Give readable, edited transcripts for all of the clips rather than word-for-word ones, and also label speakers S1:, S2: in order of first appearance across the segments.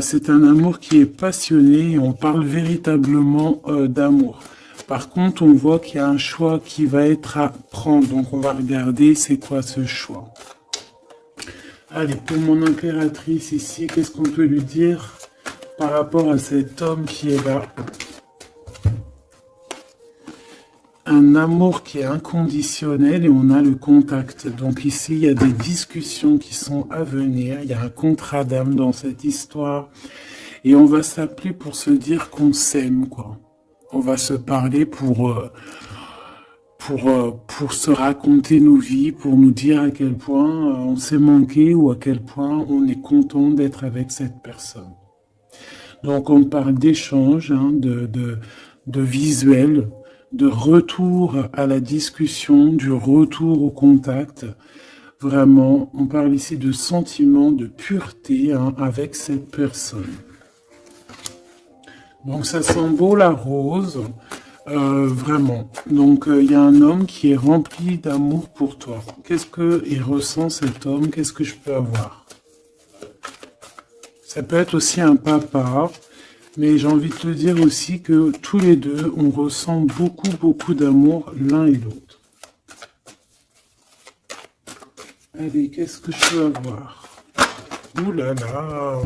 S1: C'est un amour qui est passionné et on parle véritablement d'amour. Par contre, on voit qu'il y a un choix qui va être à prendre. Donc, on va regarder c'est quoi ce choix. Allez, pour mon impératrice ici, qu'est-ce qu'on peut lui dire par rapport à cet homme qui est là? Un amour qui est inconditionnel et on a le contact. Donc ici, il y a des discussions qui sont à venir. Il y a un contrat d'âme dans cette histoire. Et on va s'appeler pour se dire qu'on s'aime, quoi. On va se parler pour se raconter nos vies, pour nous dire à quel point on s'est manqué ou à quel point on est content d'être avec cette personne. Donc on parle d'échange, hein, de visuel, de retour à la discussion, du retour au contact. Vraiment, on parle ici de sentiment, de pureté hein, avec cette personne. Donc ça sent beau la rose, vraiment. Donc il y a un homme qui est rempli d'amour pour toi. Qu'est-ce qu'il ressent cet homme? Qu'est-ce que je peux avoir? Ça peut être aussi un papa. Mais j'ai envie de te dire aussi que tous les deux, on ressent beaucoup d'amour l'un et l'autre. Allez, qu'est-ce que je peux avoir? Ouh là là!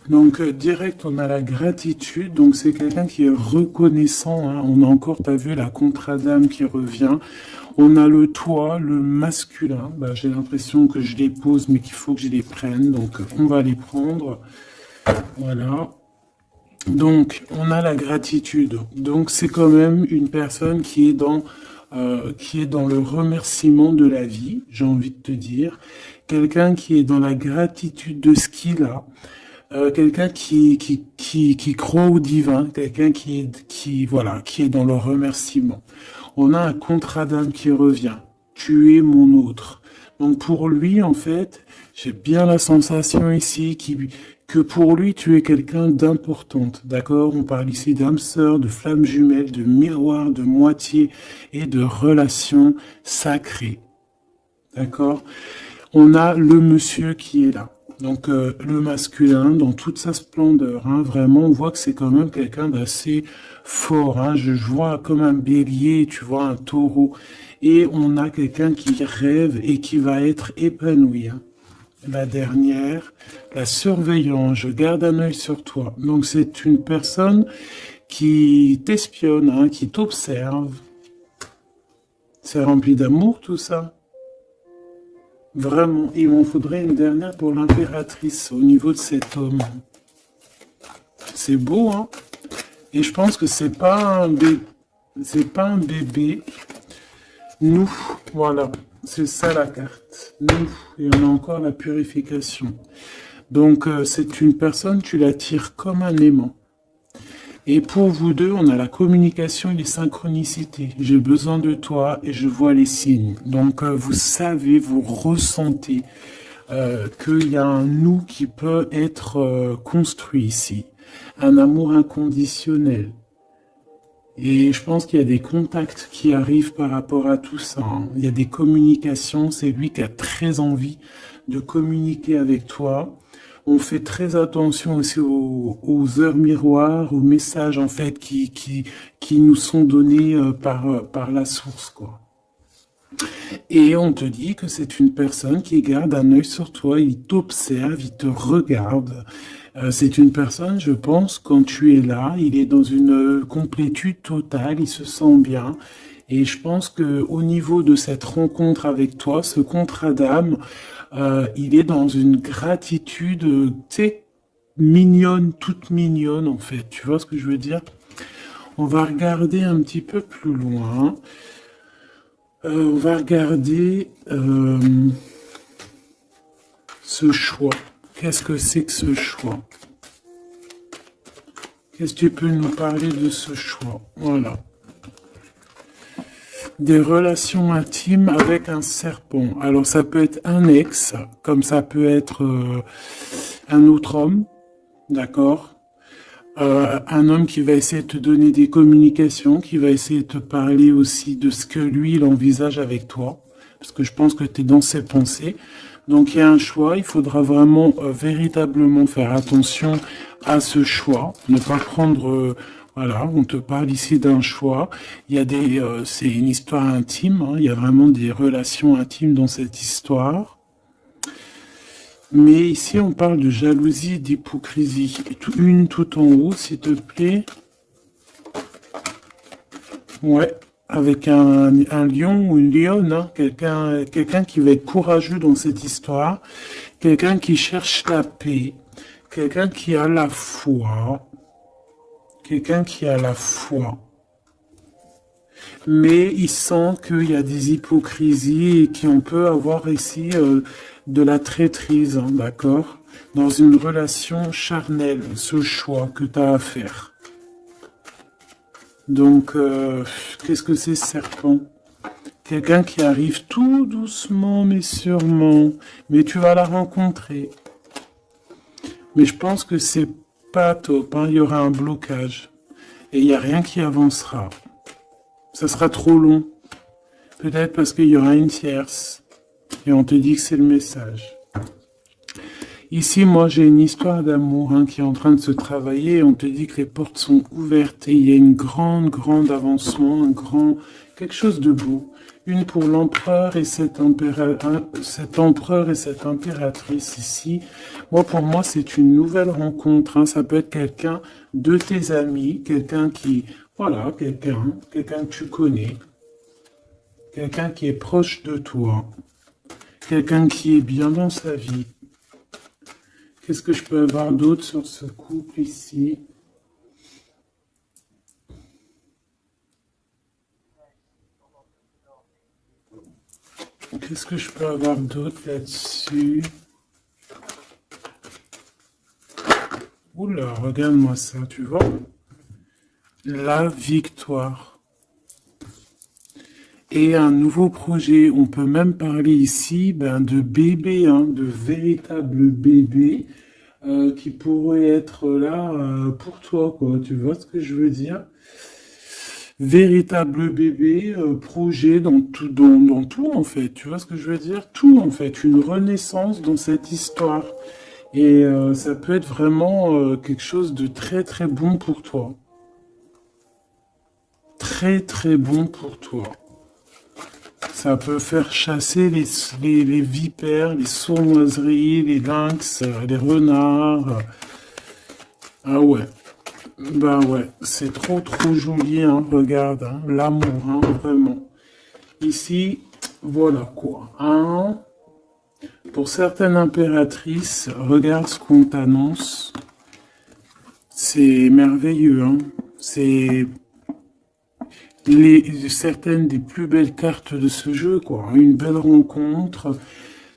S1: Donc, direct, on a la gratitude. Donc, c'est quelqu'un qui est reconnaissant. Hein. On a encore, t'as vu, la contrat d'âme qui revient. On a le toi, le masculin. Bah, j'ai l'impression que je les pose, mais qu'il faut que je les prenne. Donc, on va les prendre. Voilà. Donc, on a la gratitude. Donc, c'est quand même une personne qui est dans le remerciement de la vie, j'ai envie de te dire. Quelqu'un qui est dans la gratitude de ce qu'il a. Quelqu'un qui croit au divin. Quelqu'un qui est dans le remerciement. On a un contrat d'âme qui revient. Tu es mon autre. Donc, pour lui, en fait, j'ai bien la sensation ici que pour lui, tu es quelqu'un d'importante, d'accord? On parle ici d'âme sœur, de flamme jumelle, de miroir, de moitié et de relation sacrée, d'accord? On a le monsieur qui est là, donc le masculin dans toute sa splendeur, hein, vraiment, on voit que c'est quand même quelqu'un d'assez fort, hein, je vois comme un bélier, tu vois, un taureau, et on a quelqu'un qui rêve et qui va être épanoui, hein. La dernière, la surveillance, je garde un œil sur toi. Donc c'est une personne qui t'espionne, hein, qui t'observe. C'est rempli d'amour tout ça. Vraiment, il m'en faudrait une dernière pour l'impératrice au niveau de cet homme. C'est beau, hein? Et je pense que c'est pas un bébé. Nous, voilà. C'est ça la carte. Nous, et on a encore la purification. Donc, c'est une personne, tu l'attires comme un aimant. Et pour vous deux, on a la communication et les synchronicités. J'ai besoin de toi et je vois les signes. Donc, vous savez, vous ressentez qu'il y a un nous qui peut être construit ici. Un amour inconditionnel. Et je pense qu'il y a des contacts qui arrivent par rapport à tout ça. Hein. Il y a des communications. C'est lui qui a très envie de communiquer avec toi. On fait très attention aussi aux heures miroirs, aux messages en fait qui nous sont donnés par la source, quoi. Et on te dit que c'est une personne qui garde un œil sur toi, il t'observe, il te regarde. C'est une personne, je pense, quand tu es là, il est dans une complétude totale, il se sent bien. Et je pense que au niveau de cette rencontre avec toi, ce contrat d'âme, il est dans une gratitude, tu sais, mignonne, toute mignonne en fait. Tu vois ce que je veux dire? On va regarder un petit peu plus loin. On va regarder ce choix. Qu'est-ce que c'est que ce choix? Qu'est-ce que tu peux nous parler de ce choix? Voilà. Des relations intimes avec un serpent. Alors ça peut être un ex, comme ça peut être un autre homme, d'accord? Un homme qui va essayer de te donner des communications, qui va essayer de te parler aussi de ce que lui, il envisage avec toi. Parce que je pense que tu es dans ses pensées. Donc il y a un choix, il faudra vraiment véritablement faire attention à ce choix, ne pas prendre, voilà, on te parle ici d'un choix. Il y a c'est une histoire intime, hein, il y a vraiment des relations intimes dans cette histoire. Mais ici on parle de jalousie, d'hypocrisie. Une tout en haut, s'il te plaît. Ouais, avec un lion ou une lionne, hein, quelqu'un qui va être courageux dans cette histoire, quelqu'un qui cherche la paix, quelqu'un qui a la foi, quelqu'un qui a la foi. Mais il sent qu'il y a des hypocrisies et qu'on peut avoir ici de la traîtrise, hein, d'accord? Dans une relation charnelle, ce choix que tu as à faire. Donc, qu'est-ce que c'est, serpent? Quelqu'un qui arrive tout doucement mais sûrement, mais tu vas la rencontrer. Mais je pense que c'est pas top, hein. Il y aura un blocage et il n'y a rien qui avancera. Ça sera trop long. Peut-être parce qu'il y aura une tierce et on te dit que c'est le message. Ici, moi, j'ai une histoire d'amour hein, qui est en train de se travailler. On te dit que les portes sont ouvertes et il y a une grande avancement, quelque chose de beau. Une pour l'empereur et cet empereur et cette impératrice ici. Moi, pour moi, c'est une nouvelle rencontre. Hein. Ça peut être quelqu'un de tes amis, quelqu'un qui, voilà, quelqu'un que tu connais, quelqu'un qui est proche de toi, quelqu'un qui est bien dans sa vie. Qu'est-ce que je peux avoir d'autre sur ce couple ici? Qu'est-ce que je peux avoir d'autre là-dessus? Oula, regarde-moi ça, tu vois? La victoire. Et un nouveau projet, on peut même parler ici de bébés, hein, de véritables bébés qui pourraient être là pour toi, quoi. Tu vois ce que je veux dire? Véritable bébé, projet dans tout en fait. Tu vois ce que je veux dire? Tout en fait, une renaissance dans cette histoire. Et ça peut être vraiment quelque chose de très bon pour toi. Très bon pour toi. Ça peut faire chasser les vipères, les sournoiseries, les lynx, les renards. Ah ouais. Bah ouais, c'est trop joli, hein, regarde, hein, l'amour, hein, vraiment. Ici, voilà quoi, hein. Pour certaines impératrices, regarde ce qu'on t'annonce. C'est merveilleux, hein. C'est certaines des plus belles cartes de ce jeu, quoi. Une belle rencontre.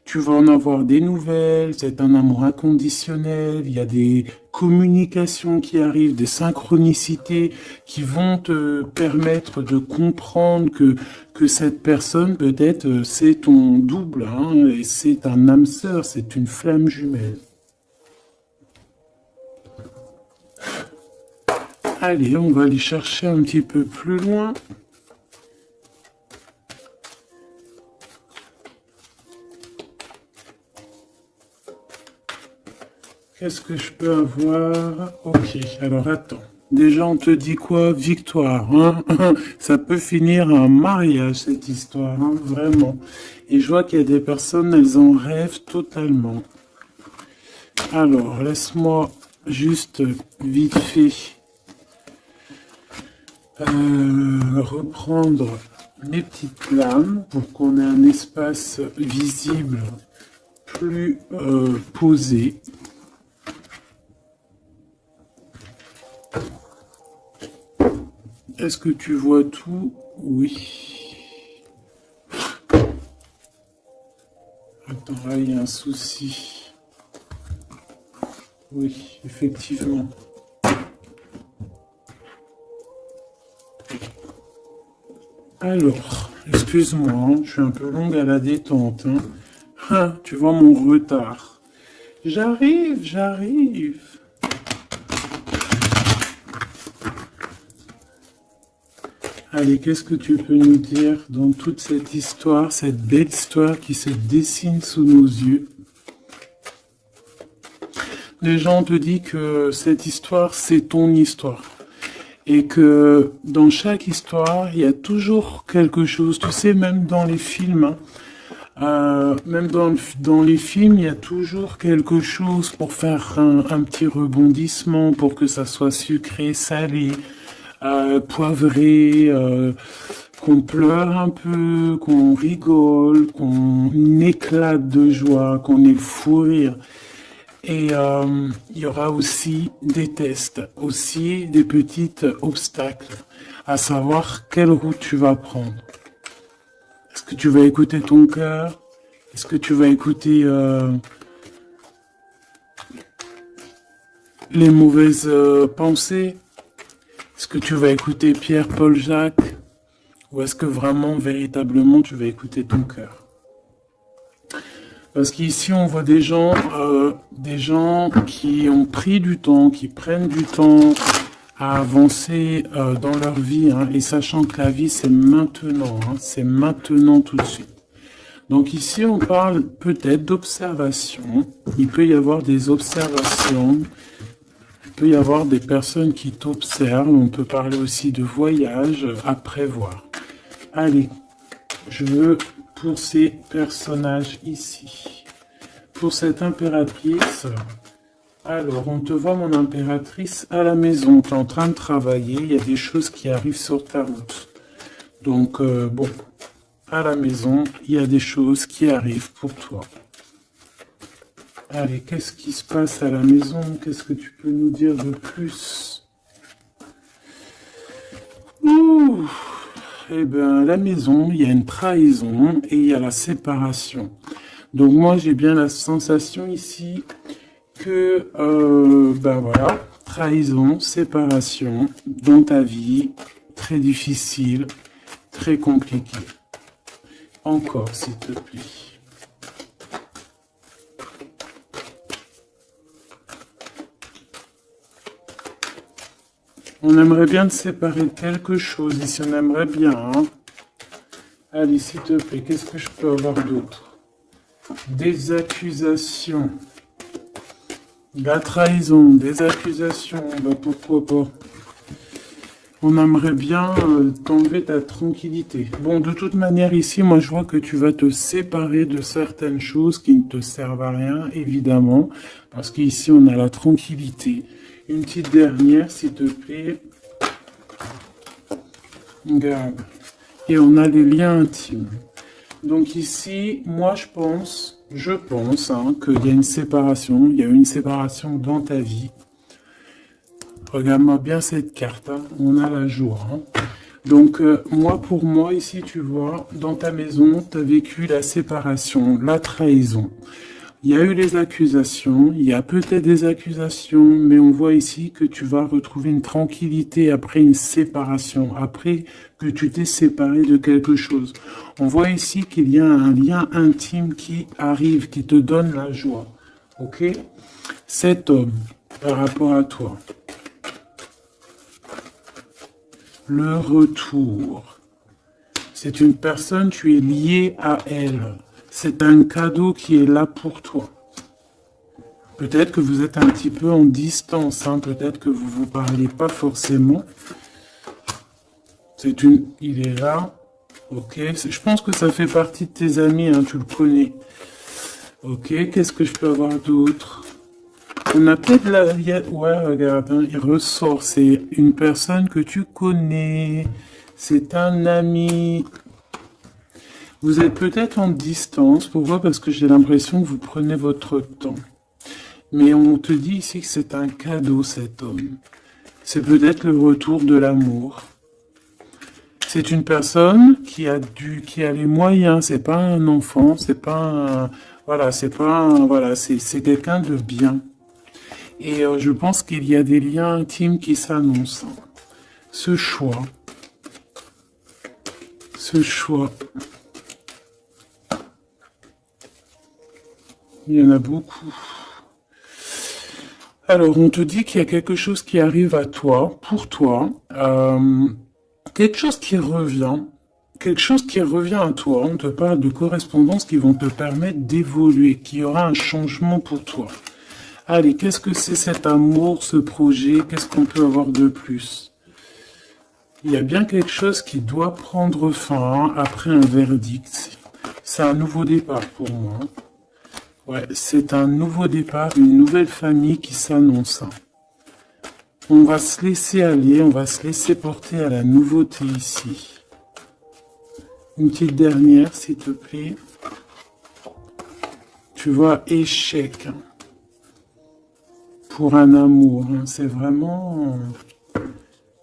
S1: Tu vas en avoir des nouvelles, c'est un amour inconditionnel, il y a des communications qui arrivent, des synchronicités qui vont te permettre de comprendre que cette personne, peut-être, c'est ton double, hein, et c'est un âme sœur, c'est une flamme jumelle. Allez, on va aller chercher un petit peu plus loin. Qu'est-ce que je peux avoir? Ok, alors attends. Déjà, on te dit quoi? Victoire, hein? Ça peut finir un mariage, cette histoire, hein? Vraiment. Et je vois qu'il y a des personnes, elles en rêvent totalement. Alors, laisse-moi juste vite fait reprendre mes petites lames pour qu'on ait un espace visible plus posé. Est-ce que tu vois tout? Oui. Attends, là, il y a un souci. Oui, effectivement. Alors, excuse-moi, hein, je suis un peu longue à la détente. Hein. Ah, tu vois mon retard. J'arrive. Allez, qu'est-ce que tu peux nous dire dans toute cette histoire, cette belle histoire qui se dessine sous nos yeux? Déjà, on te dit que cette histoire, c'est ton histoire. Et que dans chaque histoire, il y a toujours quelque chose. Tu sais, même dans les films, hein, même dans les films, il y a toujours quelque chose pour faire un petit rebondissement, pour que ça soit sucré, salé, poivré, qu'on pleure un peu, qu'on rigole, qu'on éclate de joie, qu'on ait le fou rire. Et il y aura aussi des tests, aussi des petits obstacles, à savoir quelle route tu vas prendre. Est-ce que tu vas écouter ton cœur? Est-ce que tu vas écouter les mauvaises pensées? Est-ce que tu vas écouter Pierre, Paul, Jacques? Ou est-ce que vraiment, véritablement, tu vas écouter ton cœur? Parce qu'ici, on voit des gens qui ont pris du temps, qui prennent du temps à avancer dans leur vie, hein, et sachant que la vie, c'est maintenant, hein, c'est maintenant tout de suite. Donc ici, on parle peut-être d'observation. Il peut y avoir des observations. Il peut y avoir des personnes qui t'observent. On peut parler aussi de voyage à prévoir. Allez, je veux pour ces personnages ici. Pour cette impératrice, alors on te voit mon impératrice à la maison, tu es en train de travailler, il y a des choses qui arrivent sur ta route. Donc bon, à la maison, il y a des choses qui arrivent pour toi. Allez, qu'est-ce qui se passe à la maison? Qu'est-ce que tu peux nous dire de plus? Ouh. Eh bien, à la maison, il y a une trahison et il y a la séparation. Donc moi, j'ai bien la sensation ici que, ben voilà, trahison, séparation dans ta vie, très difficile, très compliqué. Encore, s'il te plaît. On aimerait bien te séparer de quelque chose, ici on aimerait bien, hein. Allez, s'il te plaît, qu'est-ce que je peux avoir d'autre? Des accusations. La trahison, des accusations, bah pourquoi pas. On aimerait bien t'enlever ta tranquillité. Bon, de toute manière, ici, moi je vois que tu vas te séparer de certaines choses qui ne te servent à rien, évidemment, parce qu'ici on a la tranquillité. Une petite dernière, s'il te plaît. Regarde. Et on a les liens intimes. Donc ici, moi je pense hein, qu'il y a une séparation. Il y a une séparation dans ta vie. Regarde-moi bien cette carte. Hein. On a la joie. Hein. Donc pour moi, ici, tu vois, dans ta maison, tu as vécu la séparation, la trahison. Il y a eu les accusations, il y a peut-être des accusations, mais on voit ici que tu vas retrouver une tranquillité après une séparation, après que tu t'es séparé de quelque chose. On voit ici qu'il y a un lien intime qui arrive, qui te donne la joie. Ok? Cet homme, par rapport à toi. Le retour. C'est une personne, tu es lié à elle. C'est un cadeau qui est là pour toi. Peut-être que vous êtes un petit peu en distance, hein. Peut-être que vous ne vous parlez pas forcément. Il est là. Ok. Je pense que ça fait partie de tes amis, hein, tu le connais. Ok. Qu'est-ce que je peux avoir d'autre? On a peut-être la... Ouais, regarde, hein, il ressort. C'est une personne que tu connais. C'est un ami. Vous êtes peut-être en distance. Pourquoi? Parce que j'ai l'impression que vous prenez votre temps. Mais on te dit ici que c'est un cadeau, cet homme. C'est peut-être le retour de l'amour. C'est une personne qui a les moyens. C'est pas un enfant. C'est pas un... Voilà, c'est pas un... Voilà, c'est quelqu'un de bien. Et je pense qu'il y a des liens intimes qui s'annoncent. Ce choix. Il y en a beaucoup. Alors, on te dit qu'il y a quelque chose qui arrive à toi, pour toi. quelque chose qui revient. Quelque chose qui revient à toi. On te parle de correspondances qui vont te permettre d'évoluer, qui aura un changement pour toi. Allez, qu'est-ce que c'est cet amour, ce projet? Qu'est-ce qu'on peut avoir de plus? Il y a bien quelque chose qui doit prendre fin après un verdict. C'est un nouveau départ pour moi. Ouais, c'est un nouveau départ, une nouvelle famille qui s'annonce. On va se laisser aller, on va se laisser porter à la nouveauté ici. Une petite dernière, s'il te plaît. Tu vois, échec. Pour un amour, hein. C'est vraiment...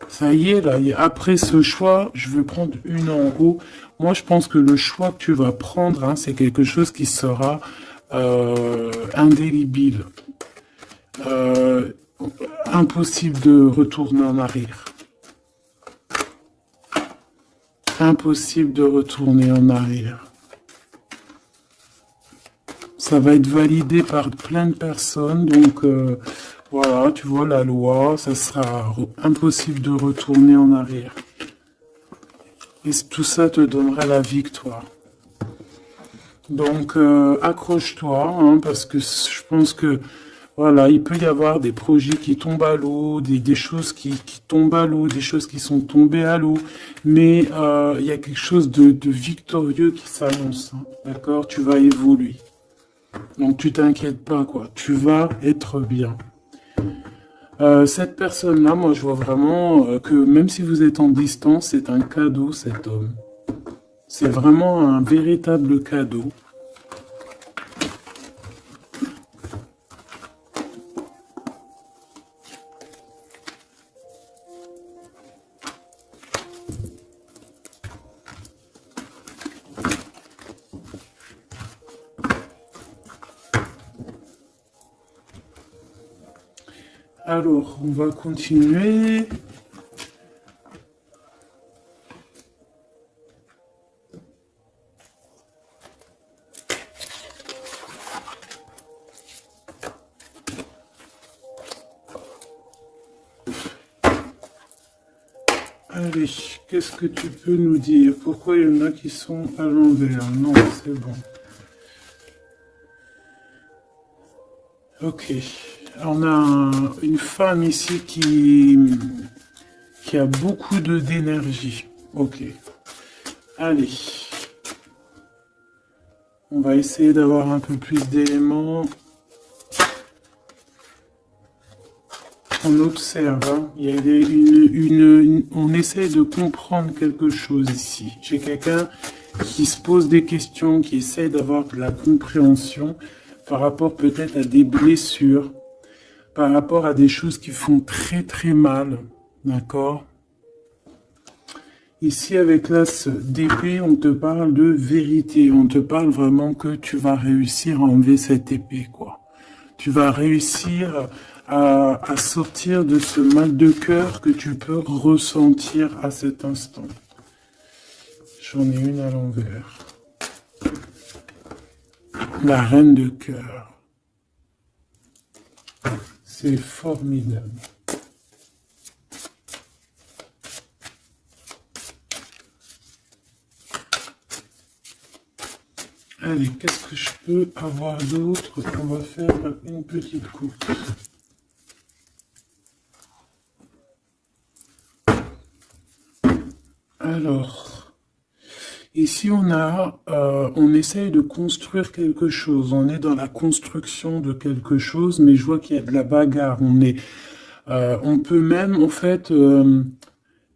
S1: Ça y est, là, après ce choix, je veux prendre une en haut. Moi, je pense que le choix que tu vas prendre, hein, c'est quelque chose qui sera indélébile. Impossible de retourner en arrière. Impossible de retourner en arrière. Ça va être validé par plein de personnes, donc voilà, tu vois la loi, ça sera impossible de retourner en arrière. Et tout ça te donnera la victoire. Donc accroche-toi, hein, parce que je pense que voilà, il peut y avoir des projets qui tombent à l'eau, des choses qui tombent à l'eau, des choses qui sont tombées à l'eau, mais il y a quelque chose de victorieux qui s'annonce, hein, d'accord? Tu vas évoluer. Donc tu t'inquiètes pas, quoi. Tu vas être bien. Cette personne-là, moi je vois vraiment que même si vous êtes en distance, c'est un cadeau, cet homme. C'est vraiment un véritable cadeau. Alors, on va continuer. Allez, qu'est-ce que tu peux nous dire? Pourquoi il y en a qui sont à l'envers? Non, c'est bon. Ok. On a une femme ici qui a beaucoup d'énergie. Ok. Allez. On va essayer d'avoir un peu plus d'éléments. On observe, hein. Il y a on essaie de comprendre quelque chose ici. J'ai quelqu'un qui se pose des questions, qui essaie d'avoir de la compréhension par rapport peut-être à des blessures, par rapport à des choses qui font très très mal, d'accord? Ici, avec l'as d'épée, on te parle de vérité, on te parle vraiment que tu vas réussir à enlever cette épée, quoi. Tu vas réussir à sortir de ce mal de cœur que tu peux ressentir à cet instant. J'en ai une à l'envers. La reine de cœur. C'est formidable. Allez, qu'est-ce que je peux avoir d'autre? On va faire une petite coupe. Alors, ici on essaye de construire quelque chose. On est dans la construction de quelque chose, mais je vois qu'il y a de la bagarre. On peut même en fait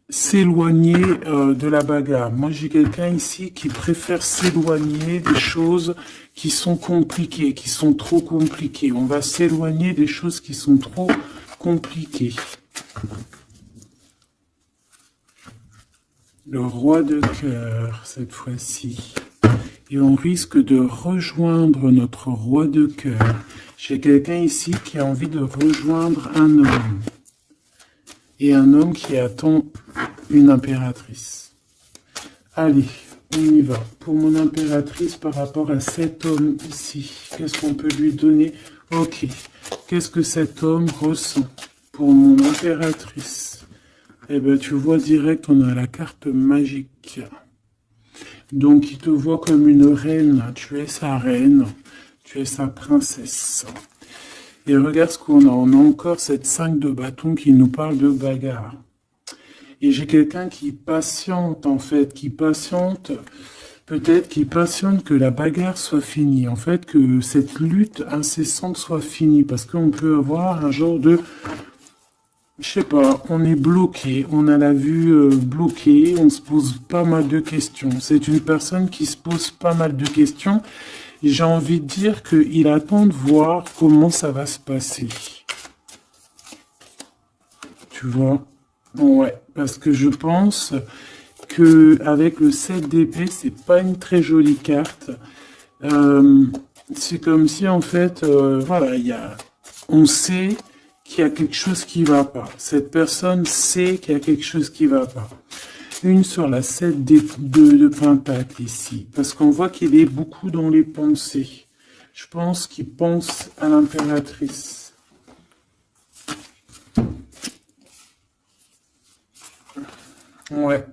S1: s'éloigner de la bagarre. Moi, j'ai quelqu'un ici qui préfère s'éloigner des choses qui sont compliquées, qui sont trop compliquées. On va s'éloigner des choses qui sont trop compliquées. Le roi de cœur, cette fois-ci. Et on risque de rejoindre notre roi de cœur. J'ai quelqu'un ici qui a envie de rejoindre un homme. Et un homme qui attend une impératrice. Allez, on y va. Pour mon impératrice, par rapport à cet homme ici, qu'est-ce qu'on peut lui donner? Ok. Qu'est-ce que cet homme ressent pour mon impératrice? Eh ben, tu vois direct, on a la carte magique. Donc, il te voit comme une reine. Tu es sa reine. Tu es sa princesse. Et regarde ce qu'on a. On a encore cette 5 de bâton qui nous parle de bagarre. Et j'ai quelqu'un qui patiente, en fait, qui patiente, peut-être qui patiente que la bagarre soit finie. En fait, que cette lutte incessante soit finie. Parce qu'on peut avoir un genre de... Je sais pas, on est bloqué, on a la vue bloquée, on se pose pas mal de questions. C'est une personne qui se pose pas mal de questions. Et j'ai envie de dire qu'il attend de voir comment ça va se passer. Tu vois? Ouais, parce que je pense que avec le 7 d'épée, c'est pas une très jolie carte. Euh, c'est comme si en fait, voilà, on sait qu'il y a quelque chose qui va pas. Cette personne sait qu'il y a quelque chose qui va pas. Une sur la 7 de Pentacle ici, parce qu'on voit qu'il est beaucoup dans les pensées. Je pense qu'il pense à l'impératrice. Ouais,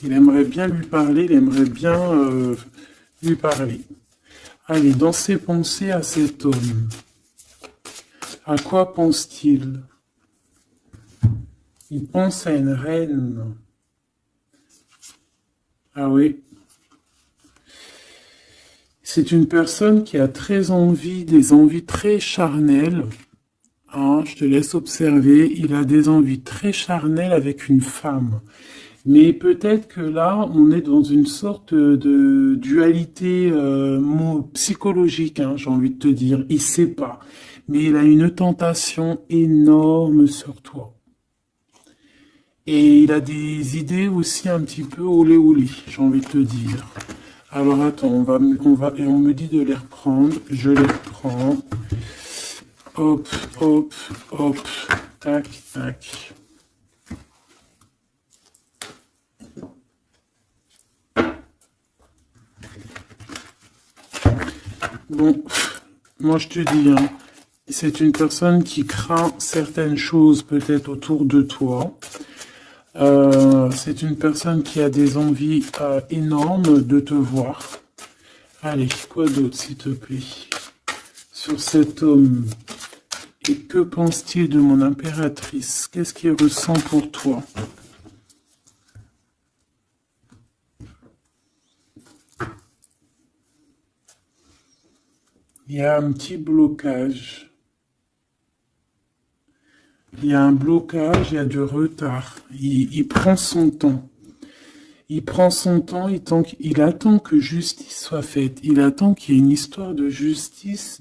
S1: il aimerait bien lui parler, il aimerait bien lui parler. Allez, dans ses pensées à cet homme, à quoi pense-t-il? Il pense à une reine. Ah oui. C'est une personne qui a très envie, des envies très charnelles. Hein, je te laisse observer. Il a des envies très charnelles avec une femme. Mais peut-être que là, on est dans une sorte de dualité psychologique, hein, j'ai envie de te dire. Il sait pas. Mais il a une tentation énorme sur toi. Et il a des idées aussi un petit peu olé olé, j'ai envie de te dire. Alors attends, et on me dit de les reprendre. Je les reprends. Hop, hop, hop. Tac, tac. Bon, moi je te dis, hein, c'est une personne qui craint certaines choses peut-être autour de toi. C'est une personne qui a des envies énormes de te voir. Allez, quoi d'autre s'il te plaît? Sur cet homme. Et que pense-t-il de mon impératrice? Qu'est-ce qu'il ressent pour toi? Il y a un petit blocage. Il y a un blocage, il y a du retard. Il prend son temps. Il prend son temps, il attend que justice soit faite. Il attend qu'il y ait une histoire de justice,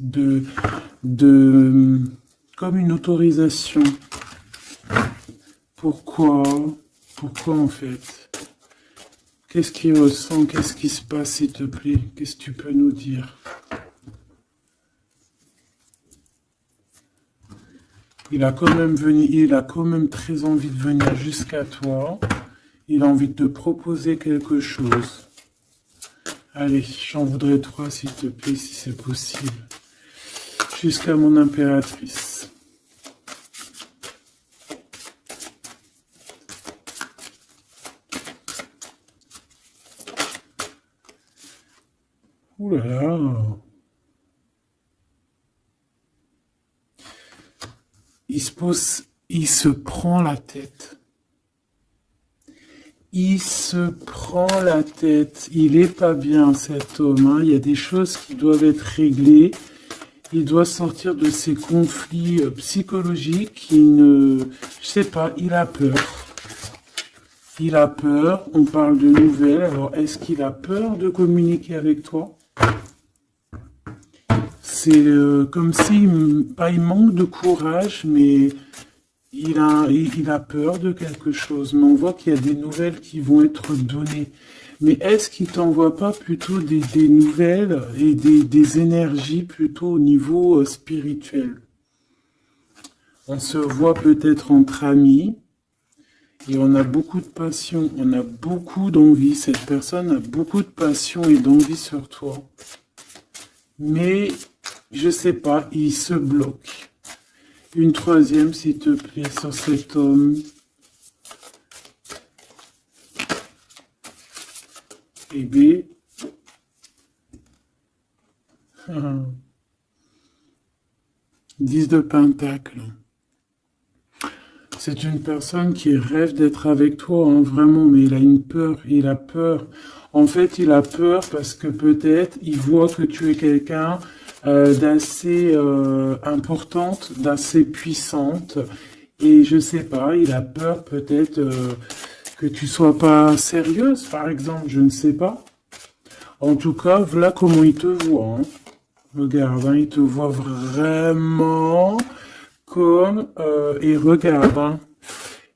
S1: comme une autorisation. Pourquoi? Pourquoi en fait? Qu'est-ce qu'il ressent? Qu'est-ce qui se passe, s'il te plaît? Qu'est-ce que tu peux nous dire? Il a quand même très envie de venir jusqu'à toi. Il a envie de te proposer quelque chose. Allez, j'en voudrais 3, s'il te plaît, si c'est possible. Jusqu'à mon impératrice. Ouh là là. Il se prend la tête. Il se prend la tête. Il est pas bien, cet homme, hein. Il y a des choses qui doivent être réglées. Il doit sortir de ces conflits psychologiques. Je sais pas, il a peur. Il a peur. On parle de nouvelles. Alors, est-ce qu'il a peur de communiquer avec toi? C'est comme si, pas il manque de courage, mais il a peur de quelque chose. Mais on voit qu'il y a des nouvelles qui vont être données. Mais est-ce qu'il t'envoie pas plutôt des nouvelles et des énergies plutôt au niveau spirituel? On se voit peut-être entre amis et on a beaucoup de passion, on a beaucoup d'envie. Cette personne a beaucoup de passion et d'envie sur toi. Mais, je sais pas, il se bloque. Une troisième, s'il te plaît, sur cet homme. B. 10 de Pentacle. C'est une personne qui rêve d'être avec toi, hein, vraiment, mais il a une peur, il a peur. En fait, il a peur parce que peut-être il voit que tu es quelqu'un d'assez importante, d'assez puissante, et je sais pas, il a peur peut-être que tu sois pas sérieuse, par exemple, je ne sais pas. En tout cas, voilà comment il te voit, hein. Regarde, hein, il te voit vraiment comme... et regarde, hein,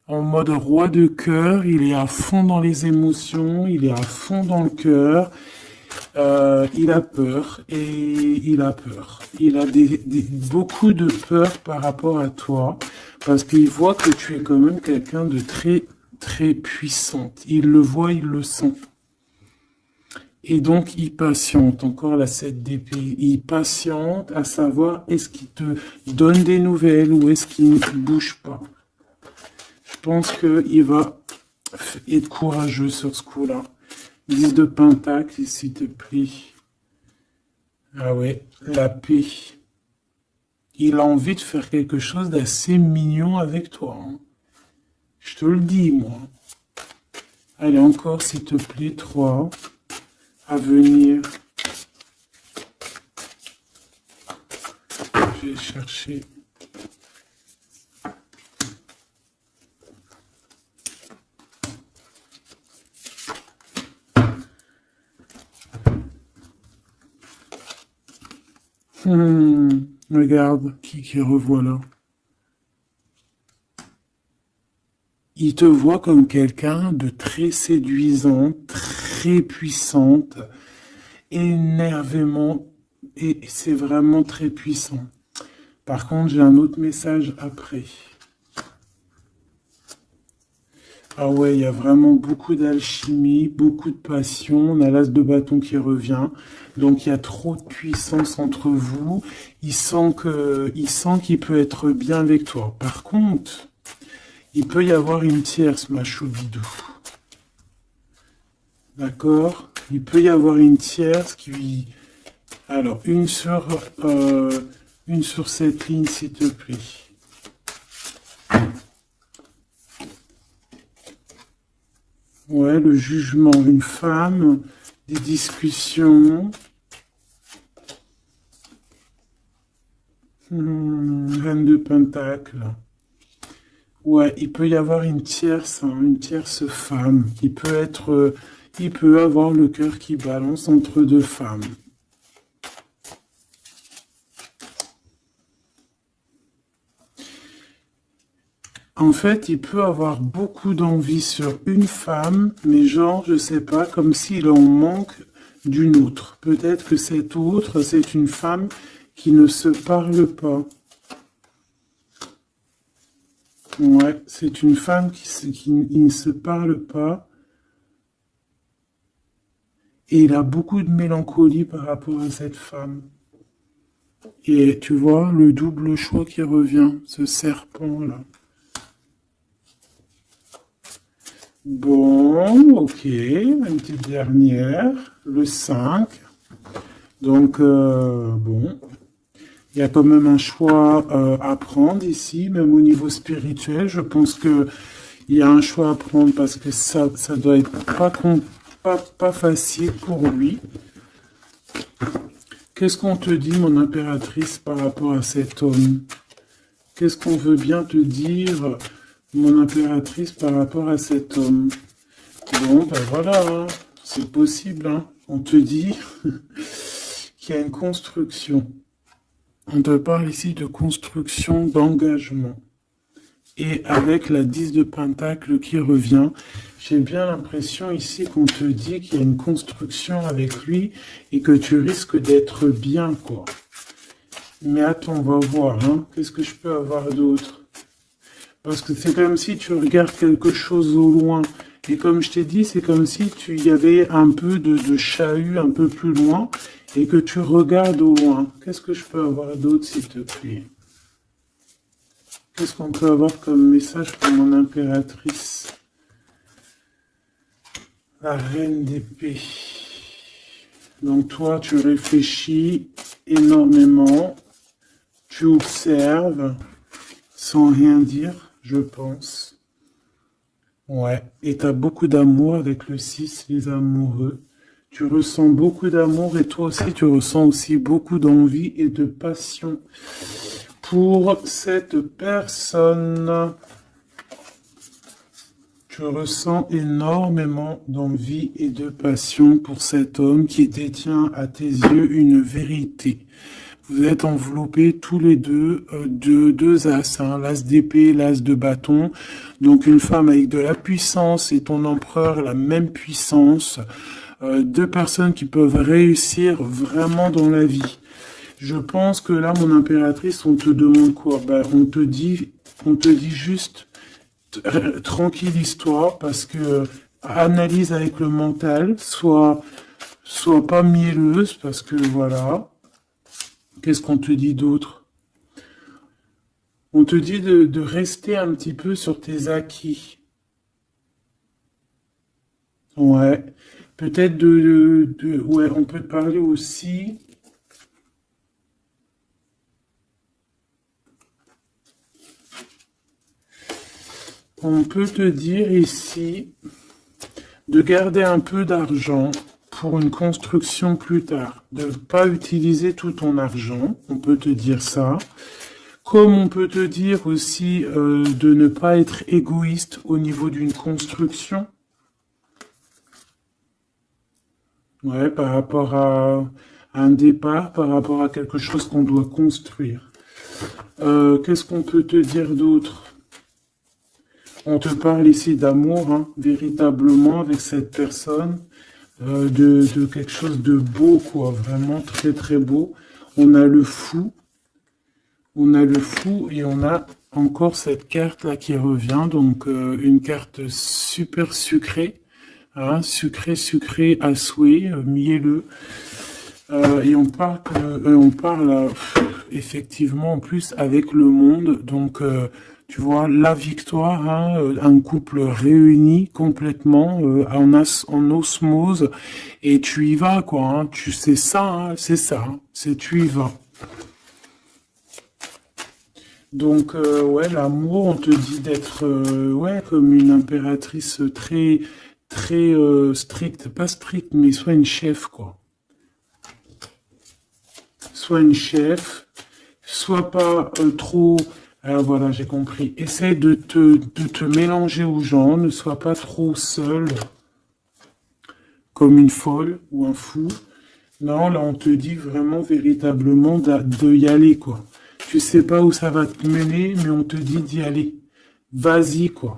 S1: en mode roi de cœur, il est à fond dans les émotions, il est à fond dans le cœur, il a peur, et il a peur. Il a beaucoup de peur par rapport à toi, parce qu'il voit que tu es quand même quelqu'un de très, très puissante. Il le voit, il le sent. Et donc, il patiente, encore la 7 d'épée, il patiente à savoir est-ce qu'il te donne des nouvelles ou est-ce qu'il ne bouge pas. Je pense qu'il va être courageux sur ce coup-là. 10 de Pentacle, s'il te plaît. Ah ouais, la paix. Il a envie de faire quelque chose d'assez mignon avec toi, hein. Je te le dis, moi. Allez, encore, s'il te plaît, 3. À venir. Je vais chercher. Regarde qui revoit là. Il te voit comme quelqu'un de très séduisant, très puissante, énervément, et c'est vraiment très puissant. Par contre, j'ai un autre message après. Ah ouais, il y a vraiment beaucoup d'alchimie, beaucoup de passion. On a l'as de bâton qui revient. Donc, il y a trop de puissance entre vous. Il sent qu'il peut être bien avec toi. Par contre, il peut y avoir une tierce, ma choubidou. D'accord? Il peut y avoir une tierce qui... Alors, une sur cette ligne, s'il te plaît. Ouais, le jugement, une femme, des discussions. Reine de Pentacle. Ouais, il peut y avoir une tierce femme. Il peut avoir le cœur qui balance entre deux femmes. En fait, il peut avoir beaucoup d'envie sur une femme, mais genre, je sais pas, comme s'il en manque d'une autre. Peut-être que cette autre, c'est une femme qui ne se parle pas. Ouais, c'est une femme qui ne se parle pas. Et il a beaucoup de mélancolie par rapport à cette femme. Et tu vois, le double choix qui revient, ce serpent-là. Bon, ok, une petite dernière, le 5. Donc, bon, il y a quand même un choix à prendre ici, même au niveau spirituel. Je pense que il y a un choix à prendre parce que ça doit être pas facile pour lui. Qu'est-ce qu'on te dit, mon impératrice, par rapport à cet homme? Qu'est-ce qu'on veut bien te dire, mon impératrice, par rapport à cet homme? Bon, ben voilà, hein, c'est possible, hein. On te dit qu'il y a une construction. On te parle ici de construction, d'engagement. Et avec la 10 de Pentacle qui revient, j'ai bien l'impression ici qu'on te dit qu'il y a une construction avec lui et que tu risques d'être bien, quoi. Mais attends, on va voir, hein. Qu'est-ce que je peux avoir d'autre? Parce que c'est comme si tu regardes quelque chose au loin. Et comme je t'ai dit, c'est comme si il y avait un peu de chahut un peu plus loin et que tu regardes au loin. Qu'est-ce que je peux avoir d'autre, s'il te plaît? Qu'est-ce qu'on peut avoir comme message pour mon impératrice? La reine d'épée. Donc toi, tu réfléchis énormément, tu observes sans rien dire, je pense. Ouais, et tu as beaucoup d'amour avec le 6, les amoureux. Tu ressens beaucoup d'amour et toi aussi, tu ressens aussi beaucoup d'envie et de passion pour cette personne. Tu ressens énormément d'envie et de passion pour cet homme qui détient à tes yeux une vérité. Vous êtes enveloppés tous les deux de deux as, hein, l'as d'épée, l'as de bâton. Donc une femme avec de la puissance et ton empereur la même puissance. Deux personnes qui peuvent réussir vraiment dans la vie. Je pense que là, mon impératrice, on te demande quoi? Ben, on te dit juste tranquille histoire parce que analyse avec le mental, soit pas mielleuse parce que voilà. Qu'est-ce qu'on te dit d'autre? On te dit de rester un petit peu sur tes acquis. Ouais. Peut-être ouais, on peut te parler aussi. On peut te dire ici de garder un peu d'argent pour une construction plus tard. De ne pas utiliser tout ton argent. On peut te dire ça. Comme on peut te dire aussi de ne pas être égoïste au niveau d'une construction. Ouais, par rapport à un départ, par rapport à quelque chose qu'on doit construire. Qu'est-ce qu'on peut te dire d'autre? On te parle ici d'amour, hein, véritablement, avec cette personne, de quelque chose de beau, quoi, vraiment très très beau. On a le fou, on a le fou et on a encore cette carte-là qui revient, donc une carte super sucrée, hein, sucré à souhait, mielleux. Et on parle effectivement en plus avec le monde. Donc, tu vois, la victoire, hein, un couple réuni complètement en osmose. Et tu y vas, quoi. Hein, tu sais ça, hein, c'est ça. Hein, c'est tu y vas. Donc, ouais, l'amour, on te dit d'être, ouais, comme une impératrice très, très stricte. Pas stricte, mais soit une chef, quoi. Soit une chef, soit pas trop. Alors voilà, j'ai compris. Essaye de te mélanger aux gens, ne sois pas trop seul, comme une folle ou un fou. Non, là, on te dit vraiment, véritablement, de y aller, quoi. Tu sais pas où ça va te mener, mais on te dit d'y aller. Vas-y, quoi.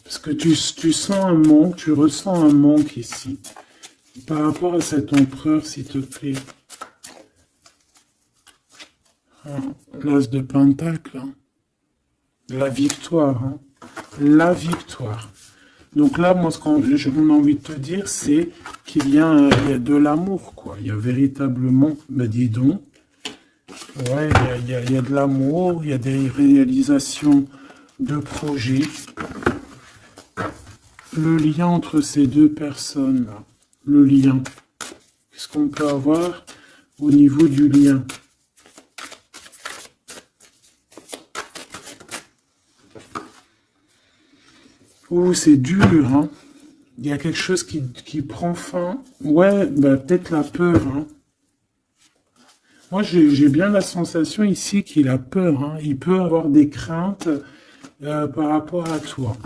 S1: Parce que tu sens un manque, tu ressens un manque ici. Par rapport à cet empereur, s'il te plaît. L'as de Pentacle, hein. La victoire, hein. La victoire. Donc là, moi, ce qu'on a envie de te dire, c'est qu'il y a, il y a de l'amour, quoi. Il y a véritablement, ben dis donc, ouais, il y a de l'amour, il y a des réalisations de projets. Le lien entre ces deux personnes-là, le lien. Qu'est-ce qu'on peut avoir au niveau du lien? Oh, c'est dur, hein. Il y a quelque chose qui prend fin. Ouais, bah, peut-être la peur, hein. Moi, j'ai bien la sensation ici qu'il a peur, hein. Il peut avoir des craintes par rapport à toi.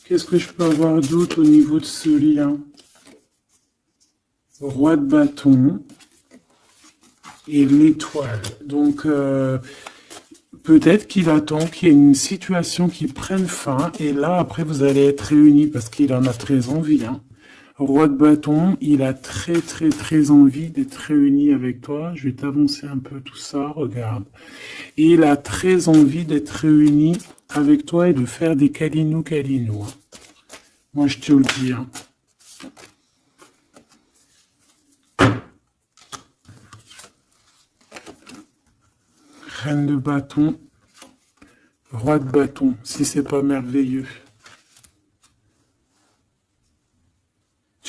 S1: Qu'est-ce que je peux avoir d'autre au niveau de ce lien? Roi de bâton et l'étoile. Donc, peut-être qu'il attend qu'il y ait une situation qui prenne fin et là, après, vous allez être réunis parce qu'il en a très envie, hein. Roi de bâton, il a très très très envie d'être réuni avec toi. Je vais t'avancer un peu tout ça, regarde. Et il a très envie d'être réuni avec toi et de faire des câlinou. Hein. Moi, je te le dis. Hein. Reine de bâton, roi de bâton, si c'est pas merveilleux.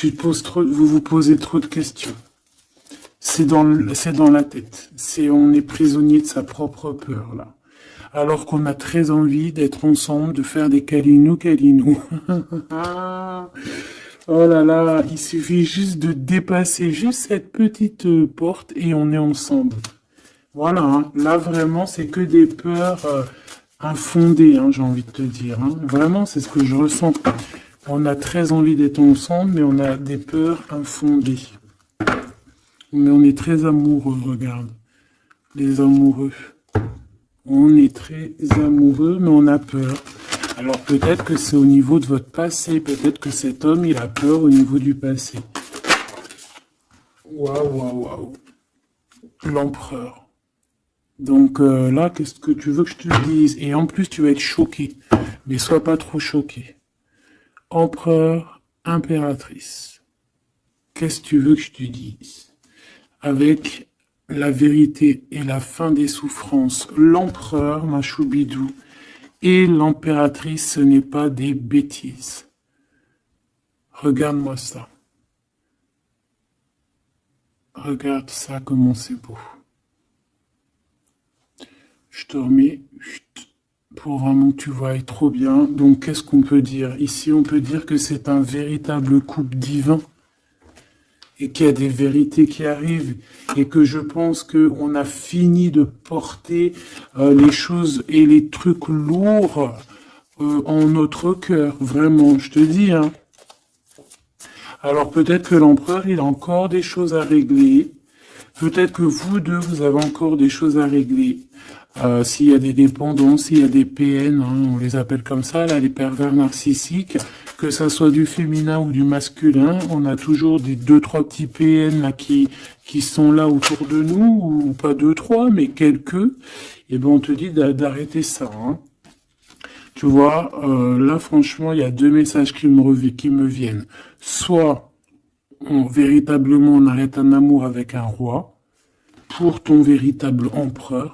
S1: Vous vous posez trop de questions. C'est dans la tête. On est prisonnier de sa propre peur, là. Alors qu'on a très envie d'être ensemble, de faire des câlinous. Oh là là, il suffit juste de dépasser juste cette petite porte et on est ensemble. Voilà, hein. Là vraiment, c'est que des peurs infondées, hein, j'ai envie de te dire. Hein. Vraiment, c'est ce que je ressens. On a très envie d'être ensemble, mais on a des peurs infondées. Mais on est très amoureux, regarde. Les amoureux. On est très amoureux, mais on a peur. Alors peut-être que c'est au niveau de votre passé. Peut-être que cet homme, il a peur au niveau du passé. Waouh, waouh, waouh. L'empereur. Donc là, qu'est-ce que tu veux que je te dise? Et en plus, tu vas être choqué. Mais sois pas trop choqué. Empereur, impératrice. Qu'est-ce que tu veux que je te dise? Avec la vérité et la fin des souffrances, l'empereur, ma choubidou, et l'impératrice, ce n'est pas des bêtises. Regarde-moi ça. Regarde ça, comment c'est beau. Je te remets pour vraiment que tu vois trop bien. Donc, qu'est-ce qu'on peut dire? Ici, on peut dire que c'est un véritable couple divin et qu'il y a des vérités qui arrivent et que je pense qu'on a fini de porter les choses et les trucs lourds en notre cœur. Vraiment, je te dis. Hein. Alors, peut-être que l'empereur, il a encore des choses à régler. Peut-être que vous deux, vous avez encore des choses à régler. S'il y a des dépendances, s'il y a des PN, hein, on les appelle comme ça, là, les pervers narcissiques, que ça soit du féminin ou du masculin, on a toujours des 2-3 petits PN là qui sont là autour de nous, ou pas 2-3, mais quelques, et ben on te dit d'arrêter ça. Hein. Tu vois, là franchement, il y a deux messages qui me viennent. Soit véritablement on arrête un amour avec un roi, pour ton véritable empereur,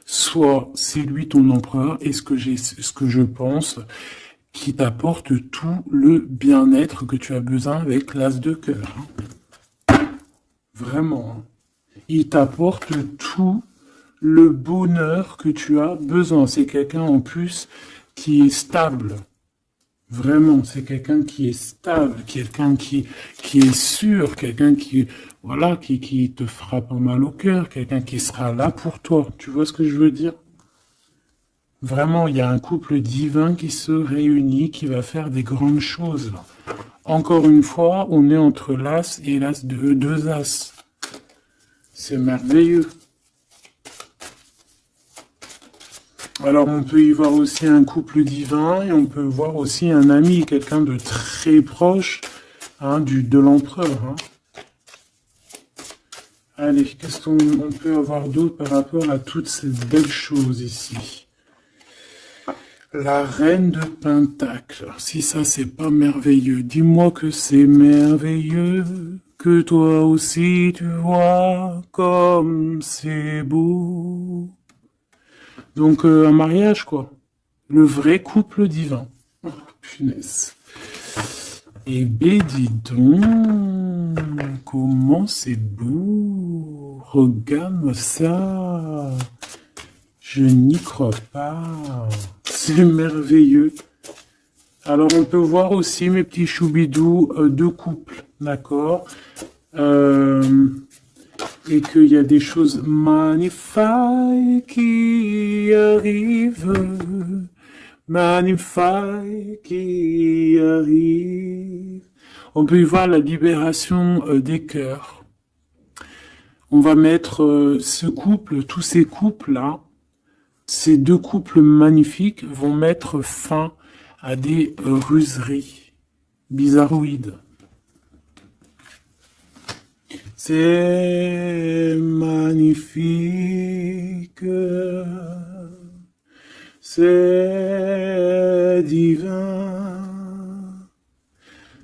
S1: soit c'est lui ton empereur, et ce que je pense, qui t'apporte tout le bien-être que tu as besoin avec l'as de cœur. Vraiment. Il t'apporte tout le bonheur que tu as besoin. C'est quelqu'un en plus qui est stable. Vraiment, c'est quelqu'un qui est stable, quelqu'un qui est sûr, quelqu'un qui, voilà, qui te fera pas mal au cœur, quelqu'un qui sera là pour toi. Tu vois ce que je veux dire? Vraiment, il y a un couple divin qui se réunit, qui va faire des grandes choses. Encore une fois, on est entre l'as et l'as de deux as. C'est merveilleux. Alors on peut y voir aussi un couple divin et on peut voir aussi un ami, quelqu'un de très proche hein, de l'empereur. Hein. Allez, qu'est-ce qu'on peut avoir d'autre par rapport à toutes ces belles choses ici? La reine de Pentacle. Si ça c'est pas merveilleux, dis-moi que c'est merveilleux, que toi aussi tu vois comme c'est beau. Donc, un mariage, quoi. Le vrai couple divin. Oh, punaise. Eh ben, dis donc, comment c'est beau. Regarde-moi ça. Je n'y crois pas. C'est merveilleux. Alors, on peut voir aussi, mes petits choubidous, deux couples, d'accord et qu'il y a des choses magnifiques qui arrivent, magnifiques qui arrivent. On peut y voir la libération des cœurs. On va mettre ce couple, tous ces couples-là, ces deux couples magnifiques vont mettre fin à des ruseries bizarroïdes. C'est magnifique, c'est divin,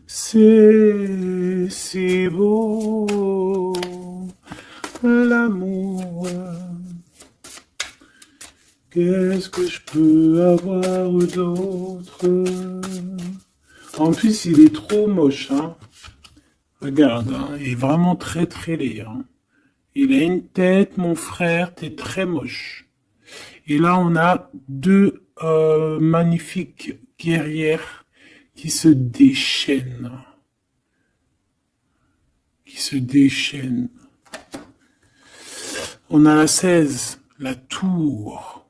S1: c'est si beau, l'amour. Qu'est-ce que je peux avoir d'autre? En plus, il est trop moche, hein. Regarde, hein, il est vraiment très très laid. Hein. Il a une tête, mon frère, t'es très moche. Et là, on a deux magnifiques guerrières qui se déchaînent. Qui se déchaînent. On a la 16, la tour.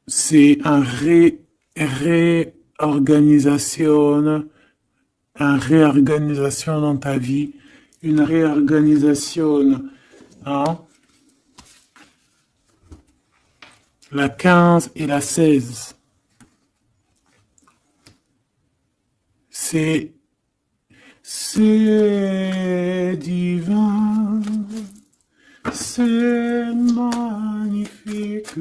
S1: C'est un réorganisation, une réorganisation dans ta vie, une réorganisation, hein. La 15 et la 16. C'est divin, c'est magnifique.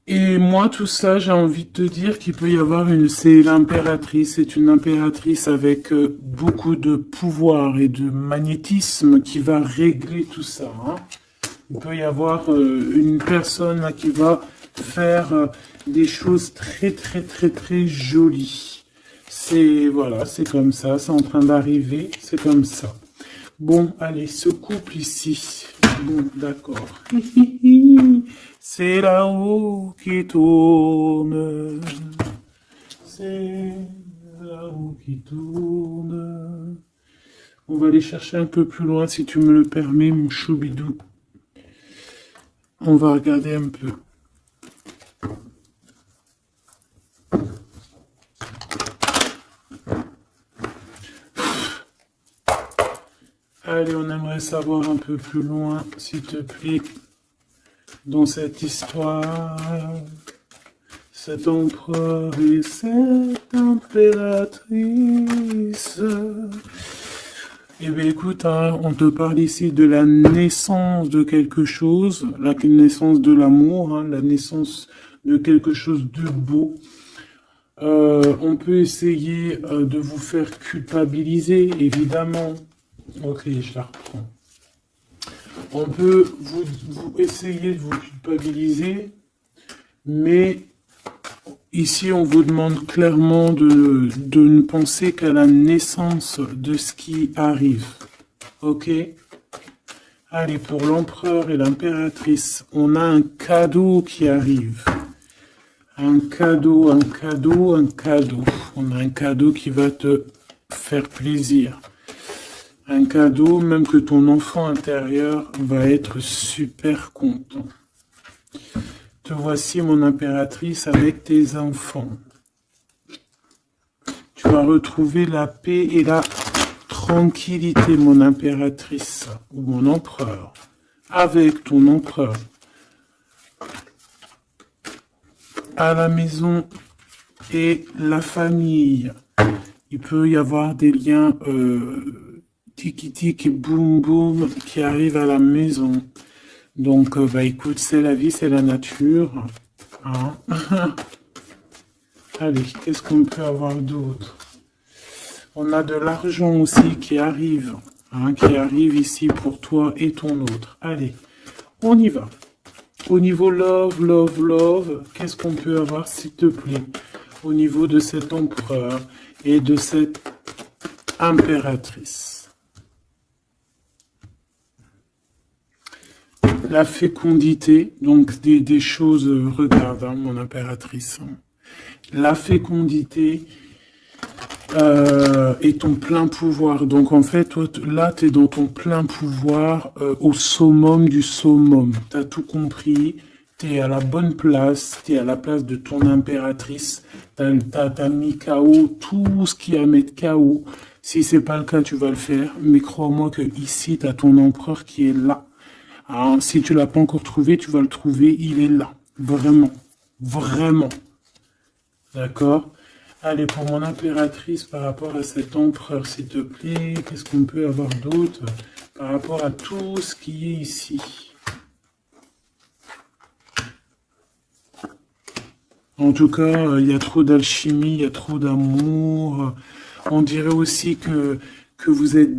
S1: Et moi, tout ça, j'ai envie de te dire qu'il peut y avoir c'est l'impératrice, c'est une impératrice avec beaucoup de pouvoir et de magnétisme qui va régler tout ça. Hein. Il peut y avoir une personne là, qui va faire des choses très très très très jolies. Voilà, c'est comme ça, c'est en train d'arriver, c'est comme ça. Bon, allez, ce couple ici. Bon, d'accord. C'est la roue qui tourne. C'est la roue qui tourne. On va aller chercher un peu plus loin, si tu me le permets, mon choubidou. On va regarder un peu. Allez, on aimerait savoir un peu plus loin, s'il te plaît, dans cette histoire. Cet empereur et cette impératrice. Eh bien, écoute, hein, on te parle ici de la naissance de quelque chose, la naissance de l'amour, hein, la naissance de quelque chose de beau. On peut essayer de vous faire culpabiliser, évidemment. Ok, je la reprends. On peut vous essayer de vous culpabiliser, mais ici on vous demande clairement de ne penser qu'à la naissance de ce qui arrive. Ok? Allez, pour l'empereur et l'impératrice, on a un cadeau qui arrive. Un cadeau, un cadeau, un cadeau. On a un cadeau qui va te faire plaisir. Un cadeau, même que ton enfant intérieur va être super content. Te voici, mon impératrice, avec tes enfants. Tu vas retrouver la paix et la tranquillité, mon impératrice, ou mon empereur, avec ton empereur. À la maison et la famille. Il peut y avoir des liens tiki-tiki, boum-boum qui arrivent à la maison. Donc, bah écoute, c'est la vie, c'est la nature. Hein. Allez, qu'est-ce qu'on peut avoir d'autre? On a de l'argent aussi qui arrive. Hein, qui arrive ici pour toi et ton autre. Allez, on y va. Au niveau love, love, love, qu'est-ce qu'on peut avoir, s'il te plaît? Au niveau de cet empereur et de cette impératrice. La fécondité, donc des choses, regarde, hein, mon impératrice. La fécondité et ton plein pouvoir. Donc en fait, toi, là, tu es dans ton plein pouvoir au summum du summum. Tu as tout compris, tu es à la bonne place, tu es à la place de ton impératrice. Tu as mis KO tout ce qui est à mettre KO. Si c'est pas le cas, tu vas le faire. Mais crois-moi que ici, tu as ton empereur qui est là. Alors, si tu l'as pas encore trouvé, tu vas le trouver. Il est là. Vraiment. Vraiment. D'accord? Allez, pour mon impératrice, par rapport à cet empereur, s'il te plaît, qu'est-ce qu'on peut avoir d'autre par rapport à tout ce qui est ici? En tout cas, il y a trop d'alchimie, il y a trop d'amour. On dirait aussi que vous êtes...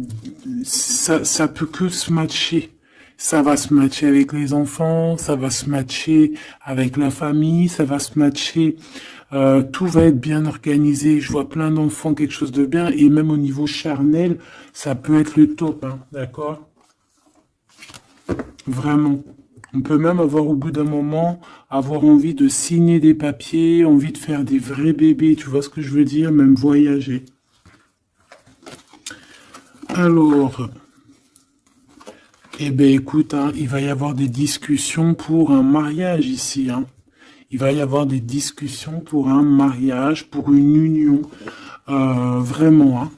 S1: Ça peut que se matcher. Ça va se matcher avec les enfants, ça va se matcher avec la famille, ça va se matcher Tout va être bien organisé. Je vois plein d'enfants, quelque chose de bien. Et même au niveau charnel, ça peut être le top, hein, d'accord? Vraiment. On peut même avoir au bout d'un moment, avoir envie de signer des papiers, envie de faire des vrais bébés, tu vois ce que je veux dire? Même voyager. Alors, eh ben écoute, hein, il va y avoir des discussions pour un mariage ici, hein. Il va y avoir des discussions pour un mariage, pour une union, vraiment, hein.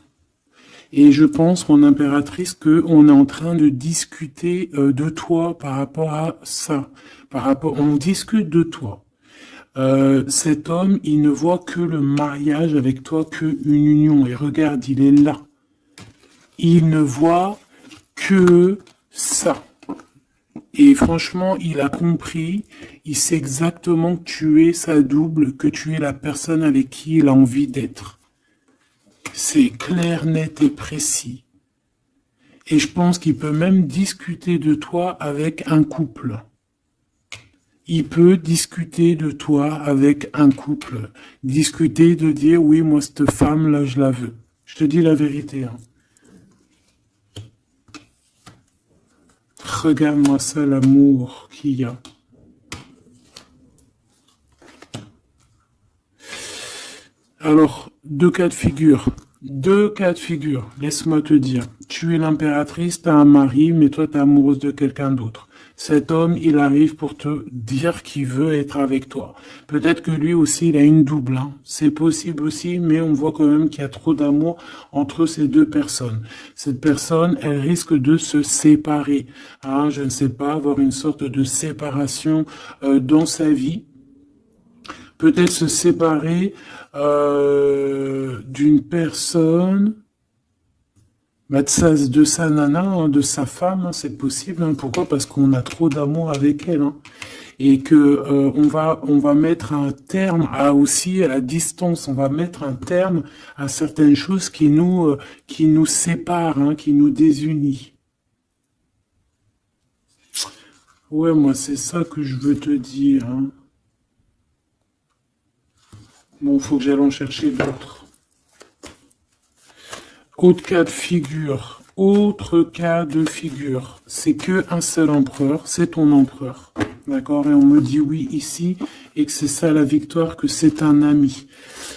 S1: Et je pense, mon impératrice, qu'on est en train de discuter de toi par rapport à ça. On discute de toi. Cet homme, il ne voit que le mariage avec toi, que une union. Et regarde, il est là. Il ne voit que ça. Et franchement, il a compris, il sait exactement que tu es sa double, que tu es la personne avec qui il a envie d'être. C'est clair, net et précis. Et je pense qu'il peut même discuter de toi avec un couple. Il peut discuter de toi avec un couple. Discuter de dire, oui, moi, cette femme-là, je la veux. Je te dis la vérité, hein. Regarde-moi ça, l'amour qu'il y a. Alors, deux cas de figure. Deux cas de figure. Laisse-moi te dire. Tu es l'impératrice, t'as un mari, mais toi, t'es amoureuse de quelqu'un d'autre. Cet homme, il arrive pour te dire qu'il veut être avec toi. Peut-être que lui aussi, il a une double, hein. C'est possible aussi, mais on voit quand même qu'il y a trop d'amour entre ces deux personnes. Cette personne, elle risque de se séparer, hein, je ne sais pas, avoir une sorte de séparation dans sa vie. Peut-être se séparer d'une personne, bah, de sa nana, hein, de sa femme, hein, c'est possible, hein. Pourquoi? Parce qu'on a trop d'amour avec elle, hein. Et que on va mettre un terme à aussi à la distance. On va mettre un terme à certaines choses qui nous séparent, hein, qui nous désunissent. Ouais, moi c'est ça que je veux te dire, hein. Bon, faut que j'aille en chercher d'autres. Autre cas de figure. Autre cas de figure. C'est que un seul empereur, c'est ton empereur. D'accord? Et on me dit oui ici, et que c'est ça la victoire, que c'est un ami.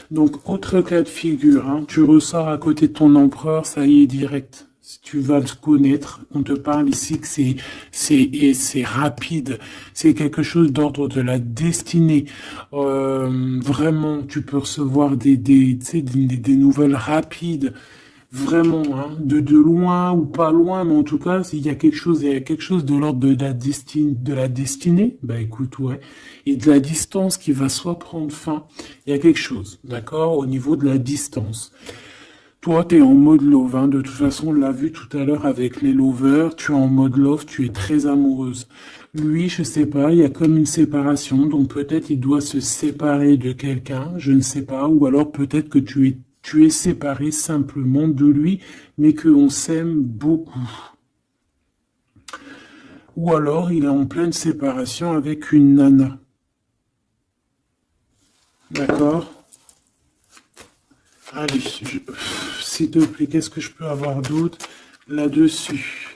S1: Donc, autre cas de figure, hein, tu ressors à côté de ton empereur, ça y est, direct. Si tu vas le connaître, on te parle ici que c'est rapide. C'est quelque chose d'ordre de la destinée. Vraiment, tu peux recevoir tu sais, des nouvelles rapides. Vraiment, hein, de loin ou pas loin, mais en tout cas, il y a quelque chose de l'ordre de la destinée, bah écoute, ouais, et de la distance qui va soit prendre fin, il y a quelque chose, d'accord, au niveau de la distance. Toi, tu es en mode love, hein, de toute façon, on l'a vu tout à l'heure avec les lovers, tu es en mode love, tu es très amoureuse. Lui, je sais pas, il y a comme une séparation, donc peut-être il doit se séparer de quelqu'un, je ne sais pas, ou alors peut-être que tu es séparé simplement de lui, mais qu'on s'aime beaucoup. Ou alors il est en pleine séparation avec une nana. D'accord? Allez, s'il te plaît, qu'est-ce que je peux avoir d'autre là-dessus?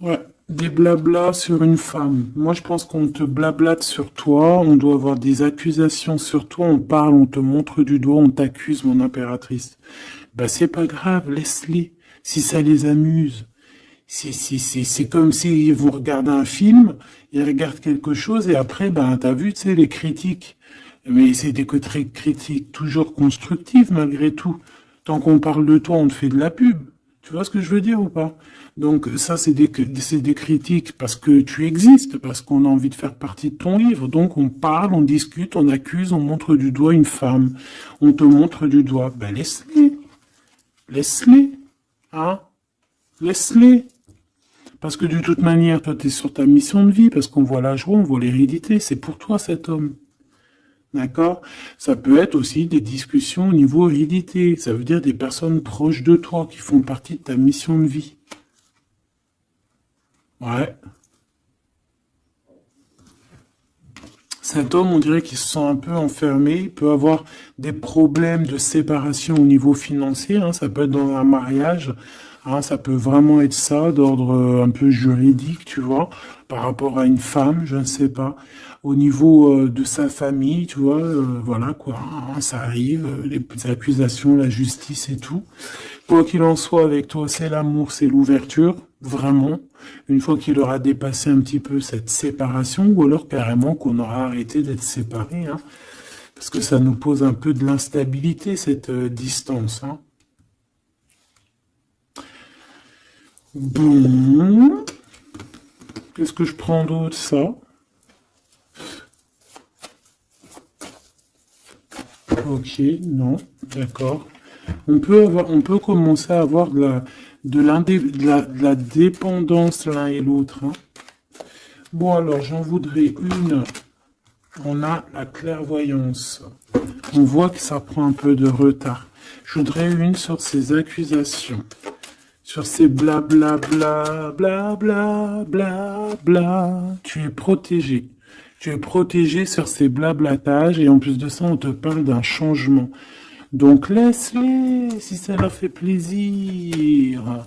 S1: Ouais, des blablas sur une femme. Moi, je pense qu'on te blablate sur toi, on doit avoir des accusations sur toi, on parle, on te montre du doigt, on t'accuse, mon impératrice. Bah, c'est pas grave, laisse-les, si ça les amuse. C'est comme si vous regardez un film, ils regardent quelque chose et après, ben, t'as vu, tu sais, les critiques. Mais c'est des critiques toujours constructives malgré tout. Tant qu'on parle de toi, on te fait de la pub. Tu vois ce que je veux dire ou pas? Donc ça, c'est des critiques parce que tu existes, parce qu'on a envie de faire partie de ton livre. Donc on parle, on discute, on accuse, on montre du doigt une femme. On te montre du doigt. Ben laisse-les. Laisse-les. Hein? Laisse-les. Parce que de toute manière, toi, tu es sur ta mission de vie, parce qu'on voit la joie, on voit l'hérédité. C'est pour toi cet homme. D'accord? Ça peut être aussi des discussions au niveau hérédité. Ça veut dire des personnes proches de toi qui font partie de ta mission de vie. Ouais. Cet homme, on dirait qu'il se sent un peu enfermé, il peut avoir des problèmes de séparation au niveau financier, hein, ça peut être dans un mariage, hein, ça peut vraiment être ça, d'ordre un peu juridique, tu vois, par rapport à une femme, je ne sais pas. Au niveau de sa famille, tu vois, voilà quoi, hein, ça arrive, les accusations, la justice et tout. Quoi qu'il en soit, avec toi, c'est l'amour, c'est l'ouverture, vraiment. Une fois qu'il aura dépassé un petit peu cette séparation, ou alors carrément qu'on aura arrêté d'être séparés, hein, parce que ça nous pose un peu de l'instabilité, cette distance. Hein. Bon, qu'est-ce que je prends d'autre, ça? Ok, non, d'accord. On peut commencer à avoir de la dépendance l'un et l'autre. Hein. Bon, alors, j'en voudrais une. On a la clairvoyance. On voit que ça prend un peu de retard. Je voudrais une sur ces accusations. Sur ces blabla bla bla bla bla bla. Tu es protégé. Tu es protégé sur ces blablatages et en plus de ça, on te parle d'un changement. Donc laisse-les si ça leur fait plaisir.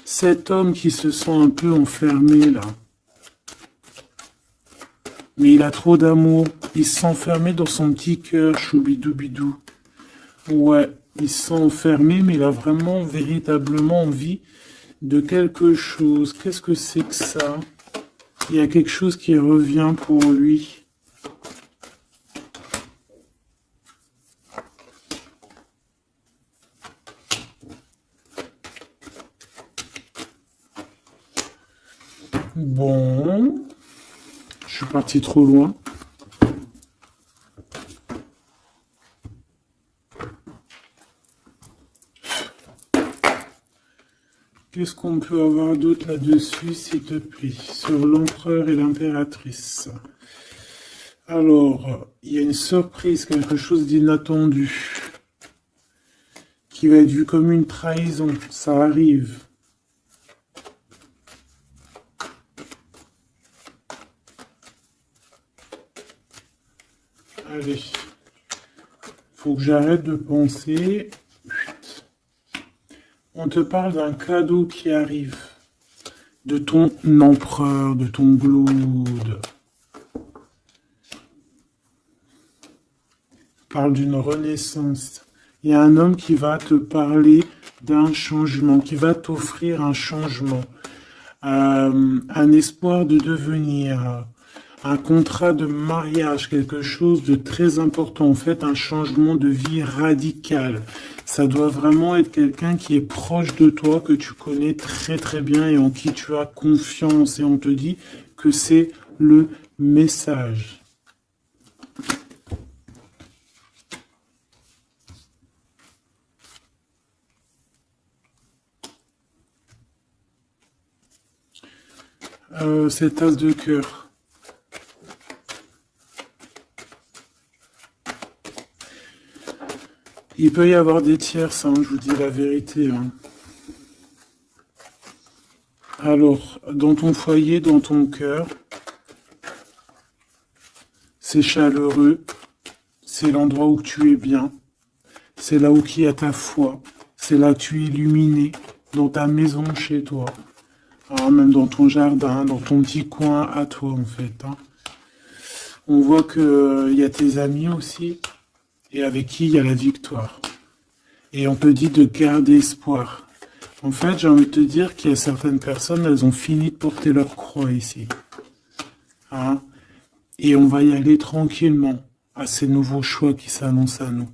S1: Cet homme qui se sent un peu enfermé là. Mais il a trop d'amour. Il se sent enfermé dans son petit cœur, choubidoubidou. Ouais, il se sent enfermé, mais il a vraiment, véritablement envie de quelque chose. Qu'est-ce que c'est que ça? Il y a quelque chose qui revient pour lui. Bon, je suis parti trop loin. Qu'est-ce qu'on peut avoir d'autre là-dessus, s'il te plaît, sur l'empereur et l'impératrice? Alors, il y a une surprise, quelque chose d'inattendu, qui va être vu comme une trahison. Ça arrive. Allez, faut que j'arrête de penser. On te parle d'un cadeau qui arrive. De ton empereur, de ton Glood. Parle d'une renaissance. Il y a un homme qui va te parler d'un changement, qui va t'offrir un changement, un espoir de devenir, un contrat de mariage, quelque chose de très important, en fait, un changement de vie radical. Ça doit vraiment être quelqu'un qui est proche de toi, que tu connais très très bien et en qui tu as confiance. Et on te dit que c'est le message. Cette as de cœur. Il peut y avoir des tierces, hein, je vous dis la vérité. Hein. Alors, dans ton foyer, dans ton cœur, c'est chaleureux, c'est l'endroit où tu es bien, c'est là où il y a ta foi, c'est là que tu es illuminé, dans ta maison, chez toi, hein, même dans ton jardin, dans ton petit coin à toi en fait. Hein. On voit que y a tes amis aussi, et avec qui il y a la victoire. Et on te dit de garder espoir. En fait, j'ai envie de te dire qu'il y a certaines personnes, elles ont fini de porter leur croix ici. Hein? Et on va y aller tranquillement à ces nouveaux choix qui s'annoncent à nous.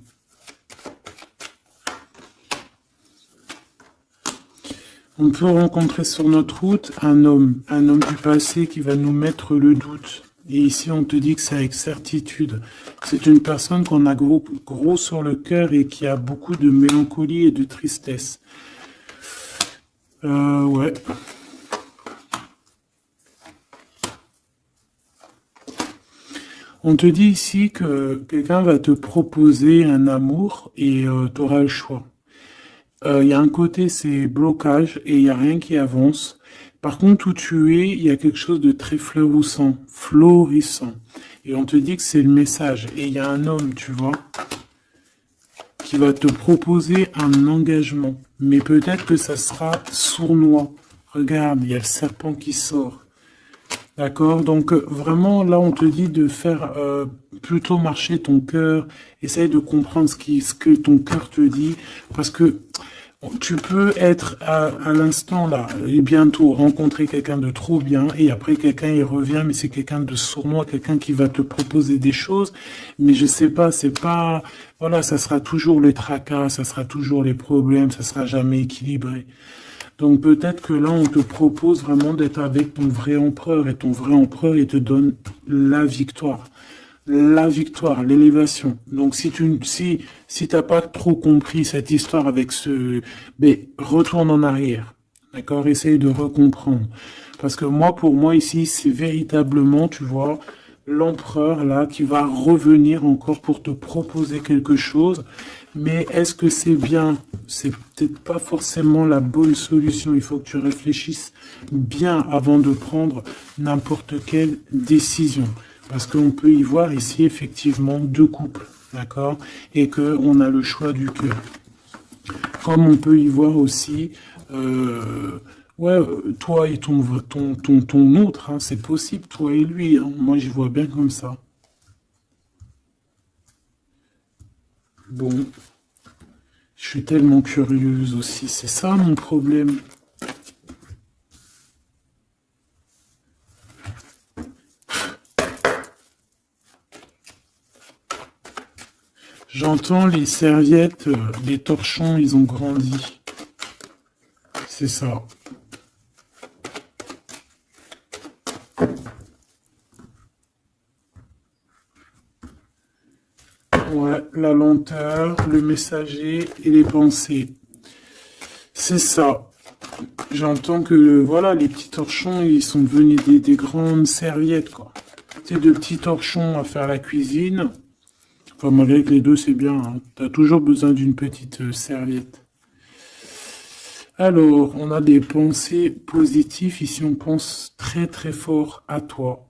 S1: On peut rencontrer sur notre route un homme du passé qui va nous mettre le doute. Et ici, on te dit que c'est avec certitude. C'est une personne qu'on a gros sur le cœur et qui a beaucoup de mélancolie et de tristesse. Ouais. On te dit ici que quelqu'un va te proposer un amour et tu auras le choix. Il y a un côté, c'est blocage et il n'y a rien qui avance. Par contre, où tu es, il y a quelque chose de très florissant. Et on te dit que c'est le message. Et il y a un homme, tu vois, qui va te proposer un engagement. Mais peut-être que ça sera sournois. Regarde, il y a le serpent qui sort. D'accord? Donc vraiment, là, on te dit de faire plutôt marcher ton cœur. Essaye de comprendre ce que ton cœur te dit. Parce que tu peux être à l'instant là et bientôt rencontrer quelqu'un de trop bien et après quelqu'un il revient mais c'est quelqu'un de sournois, quelqu'un qui va te proposer des choses mais je sais pas, c'est pas voilà, ça sera toujours le tracas, ça sera toujours les problèmes, ça sera jamais équilibré. Donc peut-être que là on te propose vraiment d'être avec ton vrai empereur et ton vrai empereur il te donne la victoire. La victoire, l'élévation. Donc si t'as pas trop compris cette histoire avec ben retourne en arrière. D'accord? Essaye de recomprendre. Parce que moi, pour moi ici, c'est véritablement, tu vois, l'empereur là qui va revenir encore pour te proposer quelque chose. Mais est-ce que c'est bien? C'est peut-être pas forcément la bonne solution. Il faut que tu réfléchisses bien avant de prendre n'importe quelle décision. Parce qu'on peut y voir ici effectivement deux couples, d'accord? Et qu'on a le choix du cœur. Comme on peut y voir aussi, ouais, toi et ton autre, hein, c'est possible, toi et lui. Hein, moi, j'y vois bien comme ça. Bon, je suis tellement curieuse aussi, c'est ça mon problème. J'entends les serviettes, les torchons, ils ont grandi. C'est ça. Ouais, la lenteur, le messager et les pensées. C'est ça. J'entends que, voilà, les petits torchons, ils sont devenus des grandes serviettes, quoi. C'est de petits torchons à faire la cuisine. Enfin, malgré que les deux, c'est bien. Hein. T'as toujours besoin d'une petite serviette. Alors, on a des pensées positives. Ici, on pense très très fort à toi.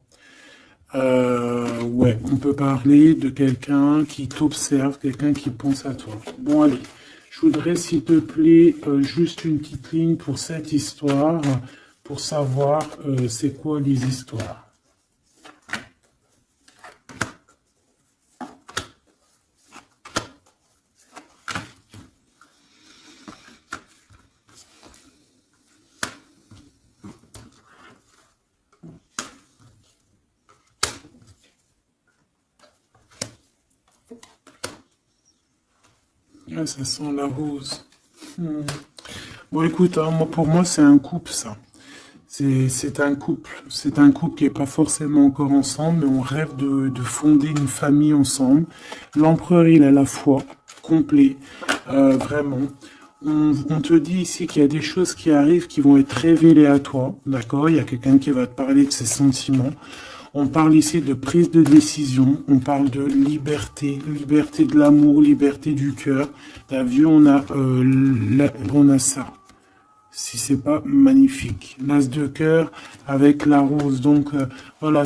S1: Ouais, on peut parler de quelqu'un qui t'observe, quelqu'un qui pense à toi. Bon, allez, je voudrais, s'il te plaît, juste une petite ligne pour cette histoire, pour savoir c'est quoi les histoires. Ah, ça sent la rose. Hmm. Bon, écoute, hein, moi, pour moi, c'est un couple, ça. C'est un couple. C'est un couple qui est pas forcément encore ensemble, mais on rêve de fonder une famille ensemble. L'empereur, il a la foi, complet, vraiment. On te dit ici qu'il y a des choses qui arrivent qui vont être révélées à toi, d'accord? Il y a quelqu'un qui va te parler de ses sentiments. On parle ici de prise de décision, on parle de liberté, liberté de l'amour, liberté du cœur. T'as vu, on a ça. Si c'est pas magnifique. L'as de cœur avec la rose. Donc voilà,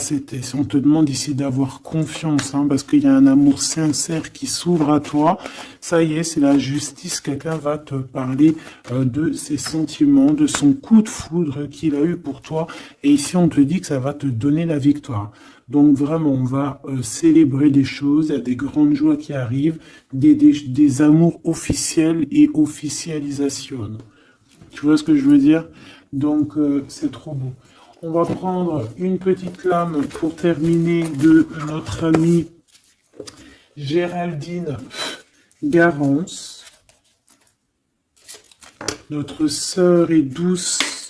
S1: on te demande ici d'avoir confiance, hein, parce qu'il y a un amour sincère qui s'ouvre à toi. Ça y est, c'est la justice. Quelqu'un va te parler de ses sentiments, de son coup de foudre qu'il a eu pour toi. Et ici, on te dit que ça va te donner la victoire. Donc vraiment, on va célébrer des choses, il y a des grandes joies qui arrivent, des amours officiels et officialisation. Tu vois ce que je veux dire? Donc, c'est trop beau. On va prendre une petite lame pour terminer de notre amie Géraldine Garance. Notre sœur et douce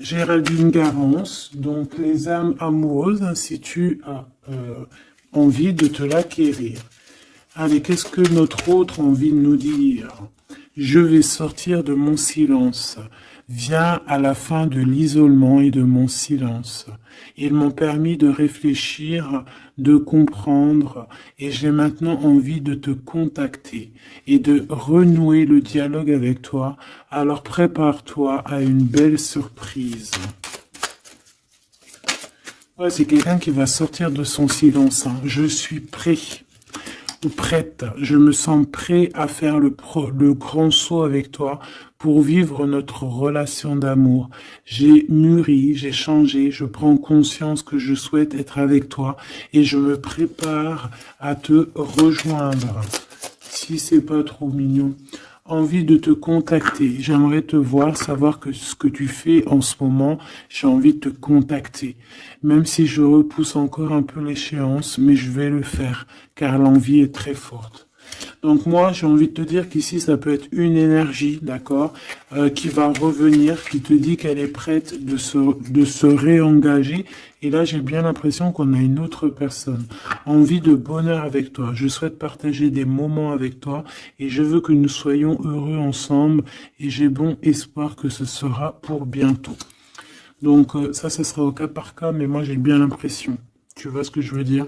S1: Géraldine Garance. Donc, les âmes amoureuses, hein, si tu as envie de te l'acquérir. Allez, qu'est-ce que notre autre a envie de nous dire? Je vais sortir de mon silence. vient à la fin de l'isolement et de mon silence. Ils m'ont permis de réfléchir, de comprendre, et j'ai maintenant envie de te contacter et de renouer le dialogue avec toi. Alors prépare-toi à une belle surprise. Ouais, c'est quelqu'un qui va sortir de son silence, hein. Je suis prêt ou prête. Je me sens prêt à faire le grand saut avec toi pour vivre notre relation d'amour. J'ai mûri, j'ai changé, je prends conscience que je souhaite être avec toi et je me prépare à te rejoindre. Si c'est pas trop mignon. Envie de te contacter. J'aimerais te voir, savoir que ce que tu fais en ce moment, j'ai envie de te contacter. Même si je repousse encore un peu l'échéance, mais je vais le faire, car l'envie est très forte. Donc moi, j'ai envie de te dire qu'ici, ça peut être une énergie, d'accord, qui va revenir, qui te dit qu'elle est prête de se réengager. Et là, j'ai bien l'impression qu'on a une autre personne. Envie de bonheur avec toi. Je souhaite partager des moments avec toi et je veux que nous soyons heureux ensemble et j'ai bon espoir que ce sera pour bientôt. Donc ça sera au cas par cas, mais moi j'ai bien l'impression. Tu vois ce que je veux dire ?